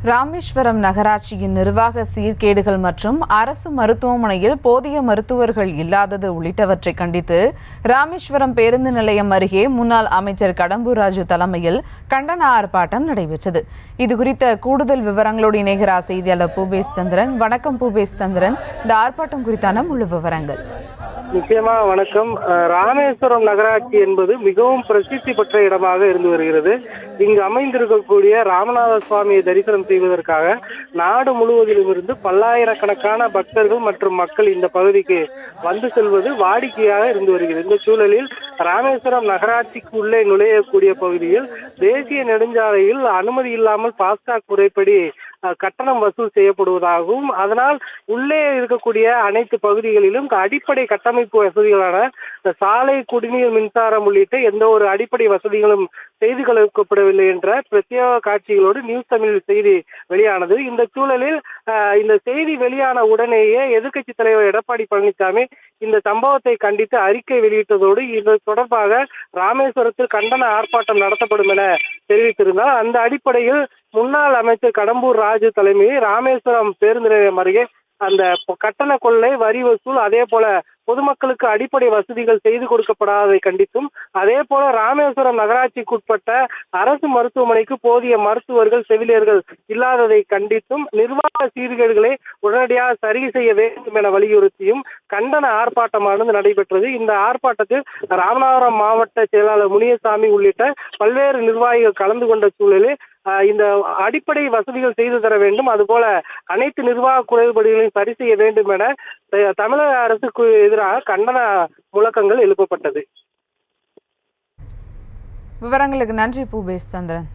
ராமேஸ்வரம் நகராட்சியின் நிர்வாக சீர்கேடுகள் மற்றும் அரசு மருத்துவமனையில் போதிய மருத்துவர்கள் இல்லாதது உள்ளிட்டவற்றை கண்டித்து ராமேஸ்வரம் பேருந்து நிலையம் அருகே முன்னாள் அமைச்சர் கடம்பூர் ராஜு தலைமையில் கண்டன ஆர்ப்பாட்டம் நடைபெற்றது. இதுகுறித்த கூடுதல் விவரங்களோடு இணைகிறார் செய்தியாளர் பூபேஷ் சந்திரன். வணக்கம் பூபேஷ் சந்திரன், இந்த ஆர்ப்பாட்டம் குறித்தான முழு விவரங்கள். நிச்சயமா வணக்கம். ராமேஸ்வரம் நகராட்சி என்பது மிகவும் பிரசித்தி பெற்ற இடமாக இருந்து வருகிறது. இங்கு அமைந்திருக்கக்கூடிய ராமநாத சுவாமியை தரிசனம் செய்வதற்காக நாடு முழுவதிலும் இருந்து பல்லாயிரக்கணக்கான பக்தர்கள் மற்றும் மக்கள் இந்த பகுதிக்கு வந்து செல்வது வாடிக்கையாக இருந்து வருகிறது. இந்த சூழலில் ராமேஸ்வரம் நகராட்சிக்கு உள்ளே நுழையக்கூடிய பகுதியில் தேசிய நெடுஞ்சாலையில் அனுமதி இல்லாமல் பாஸ்டாக் முறைப்படி கட்டணம் வசூல் செய்யப்படுவதாகவும், அதனால் உள்ளே இருக்கக்கூடிய அனைத்து பகுதிகளிலும் அடிப்படை கட்டமைப்பு வசதிகளான சாலை, குடிநீர், மின்சாரம் உள்ளிட்ட எந்த ஒரு அடிப்படை வசதிகளும் செய்து கொடுக்கப்படவில்லை என்ற பிரத்யேக காட்சிகளோடு நியூஸ் தமிழ் செய்தி வெளியானது. இந்த சூழலில் இந்த செய்தி வெளியான உடனேயே எதிர்க்கட்சி தலைவர் எடப்பாடி பழனிசாமி இந்த சம்பவத்தை கண்டித்து அறிக்கை வெளியிட்டதோடு இது தொடர்பாக ராமேஸ்வரத்தில் கண்டன ஆர்ப்பாட்டம் நடத்தப்படும் என தெரிவித்திருந்தார். அந்த அடிப்படையில் முன்னாள் அமைச்சர் கடம்பூர் ராஜு தலைமையில் ராமேஸ்வரம் பேருந்து நிலையம் அருகே அந்த கட்டண கொள்ளை, வரி வசூல், அதே போல பொதுமக்களுக்கு அடிப்படை வசதிகள் செய்து கொடுக்கப்படாததை கண்டித்தும், அதே போல ராமேஸ்வரம் நகராட்சிக்குட்பட்ட அரசு மருத்துவமனைக்கு போதிய மருத்துவர்கள், செவிலியர்கள் இல்லாததை கண்டித்தும், நிர்வாக சீர்கேடுகளை உடனடியாக சரி செய்ய வேண்டும் என வலியுறுத்தியும் கண்டன ஆர்ப்பாட்டமானது நடைபெற்றது. இந்த ஆர்ப்பாட்டத்தில் ராமநாதபுரம் மாவட்ட செயலாளர் முனியசாமி உள்ளிட்ட பல்வேறு நிர்வாகிகள் கலந்து கொண்ட சூழலில் இந்த அடிப்படை வசதிகள் செய்து தர வேண்டும், அதுபோல அனைத்து நிர்வாக குறைபாடுகளையும் சரி செய்ய வேண்டும் என தமிழக அரசுக்கு எதிராக கண்டன முழக்கங்கள் எழுப்பப்பட்டது. விவரங்களுக்கு நன்றி பூபேஷ் சந்திரன்.